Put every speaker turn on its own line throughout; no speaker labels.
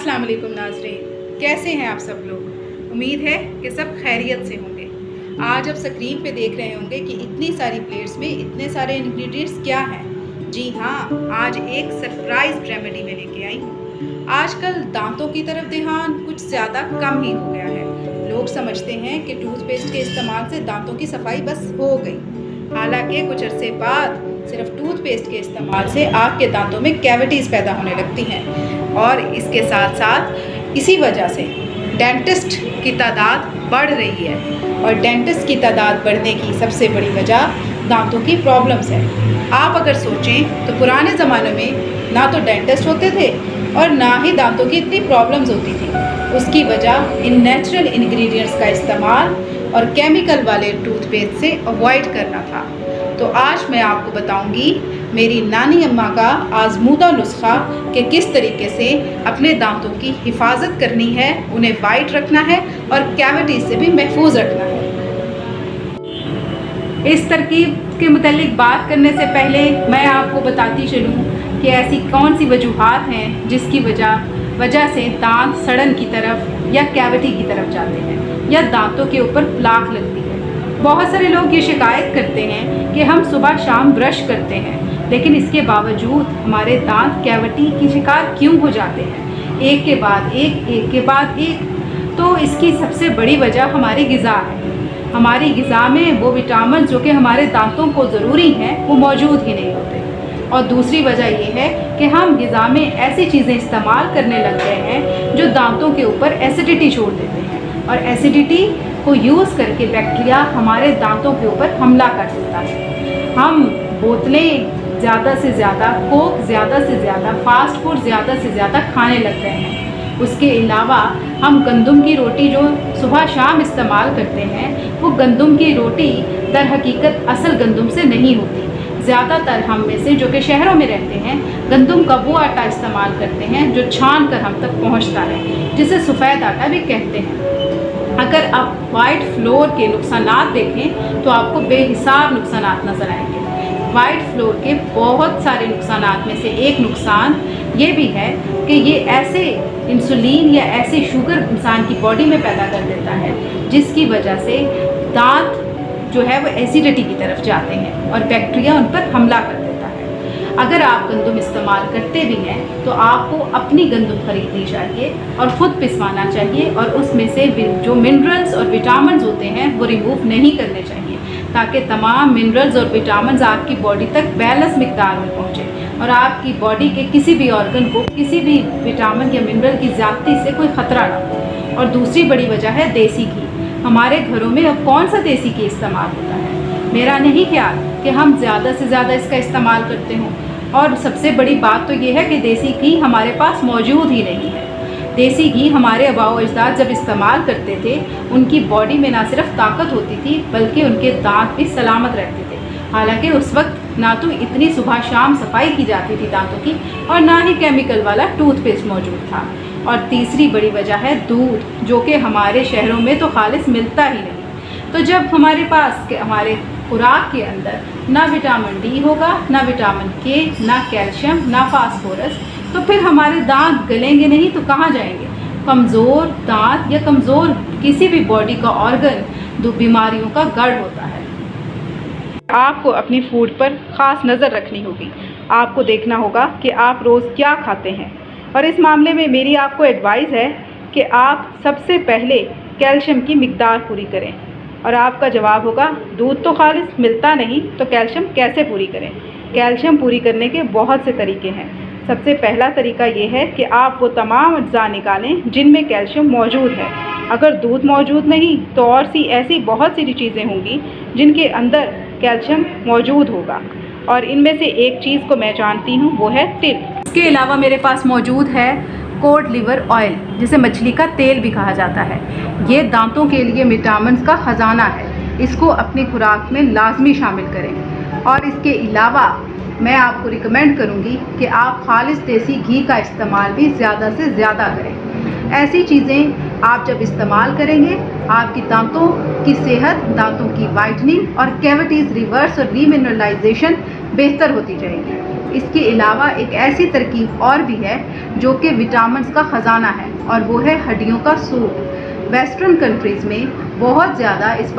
अस्सलाम वालेकुम नाज़रीन, कैसे हैं आप सब लोग। उम्मीद है कि सब खैरियत से होंगे। आज आप स्क्रीन पे देख रहे होंगे कि इतनी सारी प्लेट्स में इतने सारे इंग्रेडिएंट्स क्या हैं। जी हाँ, आज एक सरप्राइज रेमेडी में लेके आई हूँ। आजकल दांतों की तरफ ध्यान कुछ ज़्यादा कम ही हो गया है। लोग समझते हैं कि टूथपेस्ट के इस्तेमाल से दांतों की सफाई बस हो गई। हालांकि कुछ अरसे बाद सिर्फ टूथपेस्ट के इस्तेमाल से आपके दांतों में कैविटीज़ पैदा होने लगती हैं और इसके साथ साथ इसी वजह से डेंटिस्ट की तादाद बढ़ रही है और डेंटिस्ट की तादाद बढ़ने की सबसे बड़ी वजह दांतों की प्रॉब्लम्स है। आप अगर सोचें तो पुराने ज़माने में ना तो डेंटिस्ट होते थे और ना ही दांतों की इतनी प्रॉब्लम्स होती थी। उसकी वजह इन नेचुरल इंग्रेडिएंट्स का इस्तेमाल और केमिकल वाले टूथपेस्ट से अवॉइड करना था। तो आज मैं आपको बताऊंगी मेरी नानी अम्मा का आजमूदा नुस्खा कि किस तरीके से अपने दांतों की हिफाजत करनी है, उन्हें वाइट रखना है और कैविटीज से भी महफूज रखना है। इस तरकीब के मुतालिक बात करने से पहले मैं आपको बताती चलूँ कि ऐसी कौन सी वजूहात हैं जिसकी वजह से दांत सड़न की तरफ या कैविटी की तरफ जाते हैं या दांतों के ऊपर प्लाक लगती है। बहुत सारे लोग ये शिकायत करते हैं कि हम सुबह शाम ब्रश करते हैं लेकिन इसके बावजूद हमारे दांत कैविटी की शिकार क्यों हो जाते हैं, एक के बाद एक के बाद एक। तो इसकी सबसे बड़ी वजह हमारी ग़िज़ा है। हमारी ग़िज़ा में वो विटामिन जो कि हमारे दांतों को ज़रूरी हैं वो मौजूद ही नहीं होते। और दूसरी वजह ये है कि हम ग़िज़ा में ऐसी चीज़ें इस्तेमाल करने लग गए हैं जो दांतों के ऊपर एसिडिटी छोड़ देते हैं और एसिडिटी को यूज़ करके बैक्टीरिया हमारे दांतों के ऊपर हमला कर सकता है। हम बोतलें ज़्यादा से ज़्यादा, कोक ज़्यादा से ज़्यादा, फास्ट फूड ज़्यादा से ज़्यादा खाने लग गए हैं। उसके अलावा हम गंदम की रोटी जो सुबह शाम इस्तेमाल करते हैं वो गंदम की रोटी दर हकीकत असल गंदम से नहीं होती। ज़्यादातर हम में से जो कि शहरों में रहते हैं गंदम का वो आटा इस्तेमाल करते हैं जो छान कर हम तक पहुंचता है, जिसे सफ़ेद आटा भी कहते हैं। अगर आप वाइट फ्लोर के नुकसानात देखें तो आपको बेहिसाब नुकसानात नज़र आएंगे। वाइट फ्लोर के बहुत सारे नुकसानात में से एक नुकसान ये भी है कि ये ऐसे इंसुलिन या ऐसे शुगर इंसान की बॉडी में पैदा कर देता है जिसकी वजह से दांत जो है वो एसिडिटी की तरफ जाते हैं और बैक्टीरिया उन पर हमला कर देता है। अगर आप गंदम इस्तेमाल करते भी हैं तो आपको अपनी गंदम खरीदनी चाहिए और ख़ुद पिसवाना चाहिए और उसमें से जो मिनरल्स और विटामिन्स होते हैं वो रिमूव नहीं करने चाहिए ताकि तमाम मिनरल्स और विटामिन्स आपकी बॉडी तक बैलेंस मिकदार में पहुँचे और आपकी बॉडी के किसी भी ऑर्गन को किसी भी विटामिन या मिनरल की ज़्यादती से कोई ख़तरा ना हो। और दूसरी बड़ी वजह है देसी घी। हमारे घरों में अब कौन सा देसी घी इस्तेमाल होता है? मेरा नहीं ख्याल कि हम ज़्यादा से ज़्यादा इसका इस्तेमाल करते हों। और सबसे बड़ी बात तो ये है कि देसी घी हमारे पास मौजूद ही नहीं है। देसी घी हमारे आबाओ अजदाद जब इस्तेमाल करते थे उनकी बॉडी में ना सिर्फ ताकत होती थी बल्कि उनके दांत भी सलामत रहते थे। हालांकि उस वक्त ना तो इतनी सुबह शाम सफाई की जाती थी दांतों की और ना ही केमिकल वाला टूथपेस्ट मौजूद था। और तीसरी बड़ी वजह है दूध, जो कि हमारे शहरों में तो खालिस मिलता ही नहीं। तो जब हमारे पास हमारे खुराक के अंदर ना विटामिन डी होगा, ना विटामिन के, ना कैल्शियम, ना फास्फोरस, तो फिर हमारे दांत गलेंगे नहीं तो कहाँ जाएंगे। कमज़ोर दांत या कमज़ोर किसी भी बॉडी का ऑर्गन दो बीमारियों का गढ़ होता है। आपको अपनी फूड पर ख़ास नज़र रखनी होगी। आपको देखना होगा कि आप रोज़ क्या खाते हैं और इस मामले में मेरी आपको एडवाइस है कि आप सबसे पहले कैल्शियम की मिकदार पूरी करें। और आपका जवाब होगा दूध तो खालिस मिलता नहीं तो कैल्शियम कैसे पूरी करें। कैल्शियम पूरी करने के बहुत से तरीके हैं। सबसे पहला तरीका ये है कि आप वो तमाम अज्जा निकालें जिनमें कैल्शियम मौजूद है। अगर दूध मौजूद नहीं तो और सी ऐसी बहुत सी चीज़ें होंगी जिनके अंदर कैल्शियम मौजूद होगा और इनमें से एक चीज़ को मैं जानती हूँ वो है तिल। इसके अलावा मेरे पास मौजूद है कोड लिवर ऑयल, जिसे मछली का तेल भी कहा जाता है। ये दांतों के लिए विटामिन का ख़जाना है। इसको अपनी खुराक में लाजमी शामिल करें। और इसके अलावा मैं आपको रिकमेंड करूँगी कि आप खालिस देसी घी का इस्तेमाल भी ज़्यादा से ज़्यादा करें। ऐसी चीज़ें आप जब इस्तेमाल करेंगे आपकी दांतों की सेहत, दांतों की वाइटनिंग और कैविटीज़ रिवर्स और रीमिनरलाइजेशन बेहतर होती जाएगी। इसके अलावा एक ऐसी तरकीब और भी है जो कि विटामिन्स का ख़जाना है, और वो है हड्डियों का सूप। वेस्टर्न कंट्रीज़ में बहुत ज़्यादा इस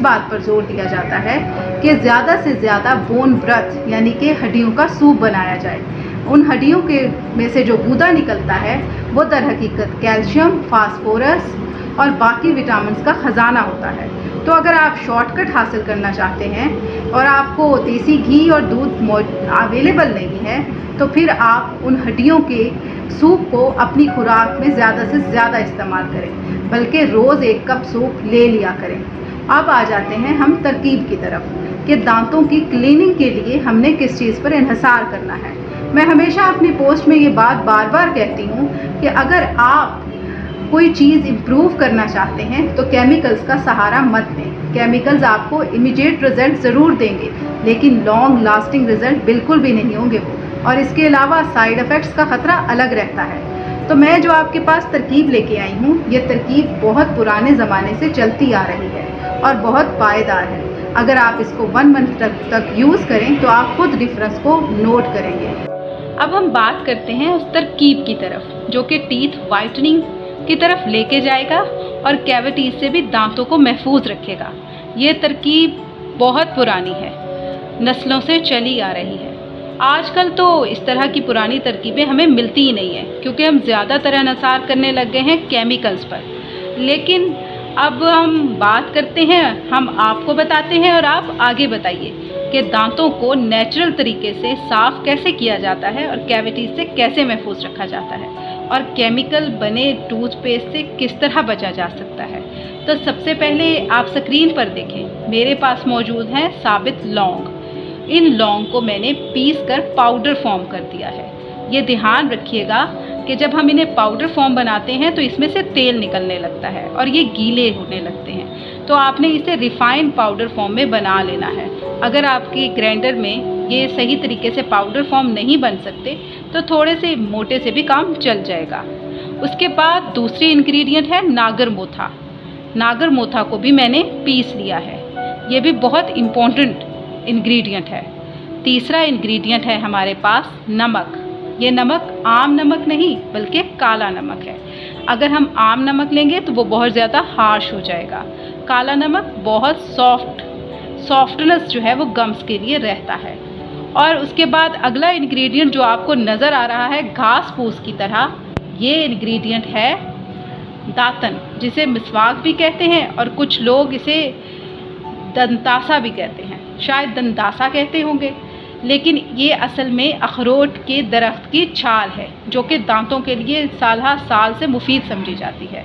बात पर जोर दिया जाता है कि ज़्यादा से ज़्यादा बोन ब्रथ यानी कि हड्डियों का सूप बनाया जाए। उन हड्डियों के में से जो गूदा निकलता है वो दर हकीकत कैल्शियम, फास्फोरस और बाकी विटामिन्स का ख़जाना होता है। तो अगर आप शॉर्टकट हासिल करना चाहते हैं और आपको देसी घी और दूध अवेलेबल नहीं है, तो फिर आप उन हड्डियों के सूप को अपनी खुराक में ज़्यादा से ज़्यादा इस्तेमाल करें, बल्कि रोज़ 1 कप सूप ले लिया करें। अब आ जाते हैं हम तरकीब की तरफ कि दांतों की क्लीनिंग के लिए हमने किस चीज़ पर इन्हिसार करना है। मैं हमेशा अपनी पोस्ट में ये बात बार बार कहती हूँ कि अगर आप कोई चीज़ इम्प्रूव करना चाहते हैं तो केमिकल्स का सहारा मत लें। केमिकल्स आपको इमीडिएट रिज़ल्ट ज़रूर देंगे, लेकिन लॉन्ग लास्टिंग रिज़ल्ट बिल्कुल भी नहीं होंगे वो, और इसके अलावा साइड इफ़ेक्ट्स का ख़तरा अलग रहता है। तो मैं जो आपके पास तरकीब लेके आई हूँ, ये तरकीब बहुत पुराने ज़माने से चलती आ रही है और बहुत पायेदार है। अगर आप इसको 1 मंथ तक यूज़ करें तो आप खुद डिफरेंस को नोट करेंगे। अब हम बात करते हैं उस तरकीब की तरफ जो कि टीथ वाइटनिंग की तरफ लेके जाएगा और कैविटीज़ से भी दांतों को महफूज रखेगा। ये तरकीब बहुत पुरानी है, नस्लों से चली आ रही है। आजकल तो इस तरह की पुरानी तरकीबें हमें मिलती ही नहीं है, क्योंकि हम ज़्यादातर इन्हिसार करने लग गए हैं केमिकल्स पर। लेकिन अब हम बात करते हैं, हम आपको बताते हैं और आप आगे बताइए कि दांतों को नेचुरल तरीके से साफ़ कैसे किया जाता है और कैविटीज़ से कैसे महफूज रखा जाता है, और केमिकल बने टूथपेस्ट से किस तरह बचा जा सकता है। तो सबसे पहले आप स्क्रीन पर देखें, मेरे पास मौजूद है साबित लौंग। इन लौंग को मैंने पीस कर पाउडर फॉर्म कर दिया है। ये ध्यान रखिएगा कि जब हम इन्हें पाउडर फॉर्म बनाते हैं तो इसमें से तेल निकलने लगता है और ये गीले होने लगते हैं। तो आपने इसे रिफाइंड पाउडर फॉर्म में बना लेना है। अगर आपके ग्राइंडर में ये सही तरीके से पाउडर फॉर्म नहीं बन सकते तो थोड़े से मोटे से भी काम चल जाएगा। उसके बाद दूसरी इंग्रेडिएंट है नागर मोथा। नागर मोथा को भी मैंने पीस लिया है। ये भी बहुत इम्पोर्टेंट इंग्रेडिएंट है। तीसरा इंग्रेडिएंट है हमारे पास नमक। ये नमक आम नमक नहीं बल्कि काला नमक है। अगर हम आम नमक लेंगे तो वो बहुत ज़्यादा हार्श हो जाएगा। काला नमक बहुत सॉफ्टनेस जो है वो गम्स के लिए रहता है। और उसके बाद अगला इंग्रेडिएंट जो आपको नज़र आ रहा है घास फूस की तरह, ये इंग्रेडिएंट है दातन, जिसे मिसवाक भी कहते हैं और कुछ लोग इसे दंतासा भी कहते हैं, शायद दंतासा कहते होंगे। लेकिन ये असल में अखरोट के दरख्त की छाल है जो कि दांतों के लिए साल से मुफीद समझी जाती है।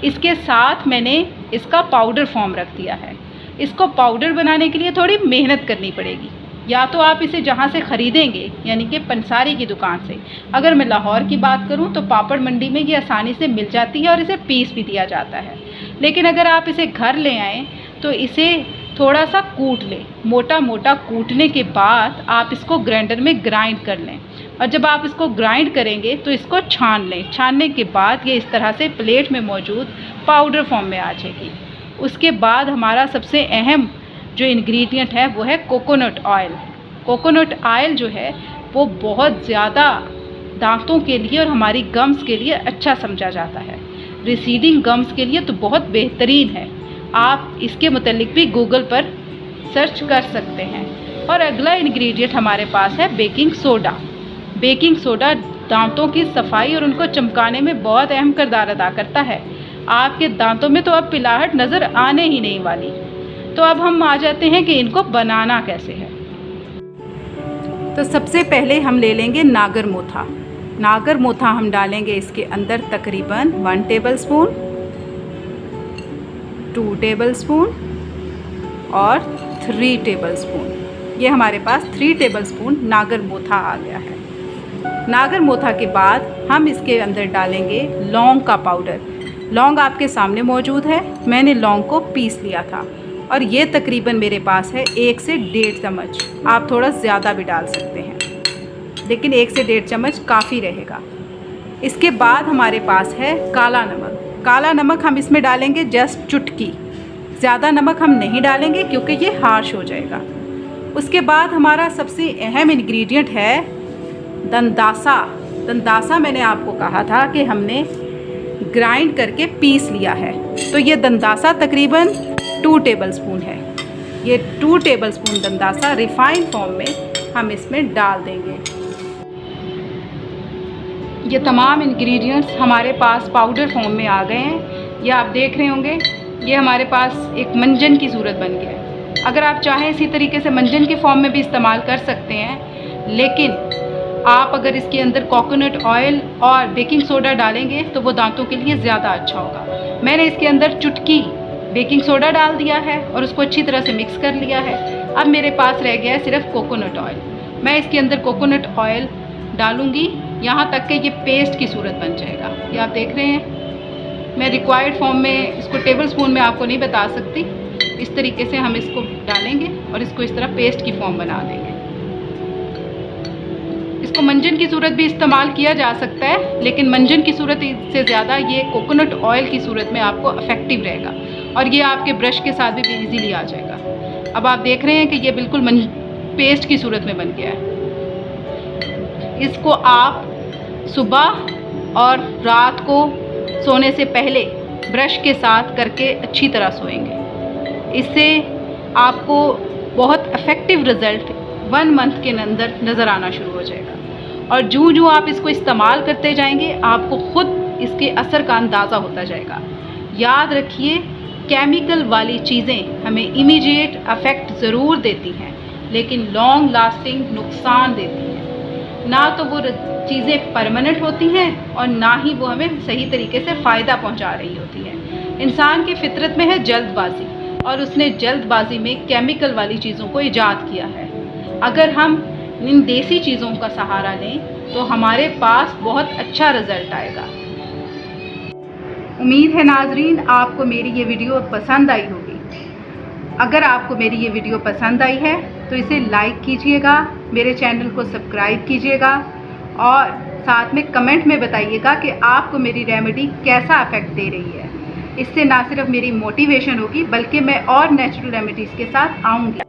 इसके साथ मैंने इसका पाउडर फॉर्म रख दिया है। इसको पाउडर बनाने के लिए थोड़ी मेहनत करनी पड़ेगी। या तो आप इसे जहाँ से ख़रीदेंगे यानी कि पंसारी की दुकान से, अगर मैं लाहौर की बात करूँ तो पापड़ मंडी में ये आसानी से मिल जाती है और इसे पीस भी दिया जाता है। लेकिन अगर आप इसे घर ले आएँ तो इसे थोड़ा सा कूट लें। मोटा मोटा कूटने के बाद आप इसको ग्राइंडर में ग्राइंड कर लें, और जब आप इसको ग्राइंड करेंगे तो इसको छान लें। छानने के बाद ये इस तरह से प्लेट में मौजूद पाउडर फॉर्म में आ जाएगी। उसके बाद हमारा सबसे अहम जो इंग्रेडिएंट है वो है कोकोनट ऑयल। कोकोनट ऑयल जो है वो बहुत ज़्यादा दांतों के लिए और हमारी गम्स के लिए अच्छा समझा जाता है। रिसीडिंग गम्स के लिए तो बहुत बेहतरीन है। आप इसके मुतालिक भी गूगल पर सर्च कर सकते हैं। और अगला इंग्रेडिएंट हमारे पास है बेकिंग सोडा। बेकिंग सोडा दांतों की सफाई और उनको चमकाने में बहुत अहम किरदार अदा करता है। आपके दांतों में तो अब पिलाहट नज़र आने ही नहीं वाली। तो अब हम आ जाते हैं कि इनको बनाना कैसे है। तो सबसे पहले हम ले लेंगे नागर मोथा। नागर मोथा हम डालेंगे इसके अंदर तकरीबन 1 टेबलस्पून, 2 टेबलस्पून और 3 टेबलस्पून। ये हमारे पास 3 टेबलस्पून नागर मोथा आ गया है। नागर मोथा के बाद हम इसके अंदर डालेंगे लौंग का पाउडर। लौंग आपके सामने मौजूद है, मैंने लौंग को पीस लिया था और ये तकरीबन मेरे पास है 1 से 1.5 चम्मच। आप थोड़ा ज़्यादा भी डाल सकते हैं, लेकिन 1 से 1.5 चम्मच काफ़ी रहेगा। इसके बाद हमारे पास है काला नमक। काला नमक हम इसमें डालेंगे जस्ट चुटकी, ज़्यादा नमक हम नहीं डालेंगे क्योंकि ये हार्श हो जाएगा। उसके बाद हमारा सबसे अहम इंग्रेडिएंट है दंदासा। दंदासा मैंने आपको कहा था कि हमने ग्राइंड करके पीस लिया है, तो ये दंदासा तकरीबन 2 टेबलस्पून है। ये 2 टेबलस्पून दंदासा रिफाइंड फॉर्म में हम इसमें डाल देंगे। ये तमाम इंग्रेडिएंट्स हमारे पास पाउडर फॉर्म में आ गए हैं। ये आप देख रहे होंगे, ये हमारे पास एक मंजन की सूरत बन गया है। अगर आप चाहें इसी तरीके से मंजन के फॉर्म में भी इस्तेमाल कर सकते हैं, लेकिन आप अगर इसके अंदर कोकोनट ऑयल और बेकिंग सोडा डालेंगे तो वो दांतों के लिए ज़्यादा अच्छा होगा। मैंने इसके अंदर चुटकी बेकिंग सोडा डाल दिया है और उसको अच्छी तरह से मिक्स कर लिया है। अब मेरे पास रह गया है सिर्फ कोकोनट ऑयल। मैं इसके अंदर कोकोनट ऑयल डालूँगी यहाँ तक कि ये पेस्ट की सूरत बन जाएगा। ये आप देख रहे हैं, मैं रिक्वायर्ड फॉर्म में इसको टेबल स्पून में आपको नहीं बता सकती। इस तरीके से हम इसको डालेंगे और इसको इस तरह पेस्ट की फॉर्म बना देंगे। इसको मंजन की सूरत भी इस्तेमाल किया जा सकता है, लेकिन मंजन की सूरत से ज़्यादा ये कोकोनट ऑयल की सूरत में आपको इफ़ेक्टिव रहेगा और ये आपके ब्रश के साथ भी इजीली आ जाएगा। अब आप देख रहे हैं कि ये बिल्कुल पेस्ट की सूरत में बन गया है। इसको आप सुबह और रात को सोने से पहले ब्रश के साथ करके अच्छी तरह सोएंगे। इससे आपको बहुत इफ़ेक्टिव रिज़ल्ट 1 मंथ के अंदर नज़र आना शुरू हो जाएगा और जो आप इसको इस्तेमाल करते जाएंगे आपको ख़ुद इसके असर का अंदाज़ा होता जाएगा। याद रखिए, केमिकल वाली चीज़ें हमें इमीडिएट इफ़ेक्ट ज़रूर देती हैं, लेकिन लॉन्ग लास्टिंग नुकसान देती हैं। ना तो वो चीज़ें परमानेंट होती हैं और ना ही वो हमें सही तरीके से फ़ायदा पहुंचा रही होती हैं। इंसान की फितरत में है जल्दबाजी और उसने जल्दबाजी में केमिकल वाली चीज़ों को ईजाद किया है। अगर हम इन देसी चीज़ों का सहारा लें तो हमारे पास बहुत अच्छा रिज़ल्ट आएगा। उम्मीद है नाजरीन आपको मेरी ये वीडियो पसंद आई होगी। अगर आपको मेरी ये वीडियो पसंद आई है तो इसे लाइक कीजिएगा, मेरे चैनल को सब्सक्राइब कीजिएगा और साथ में कमेंट में बताइएगा कि आपको मेरी रेमेडी कैसा इफ़ेक्ट दे रही है। इससे ना सिर्फ मेरी मोटिवेशन होगी बल्कि मैं और नेचुरल रेमेडीज़ के साथ आऊँगी।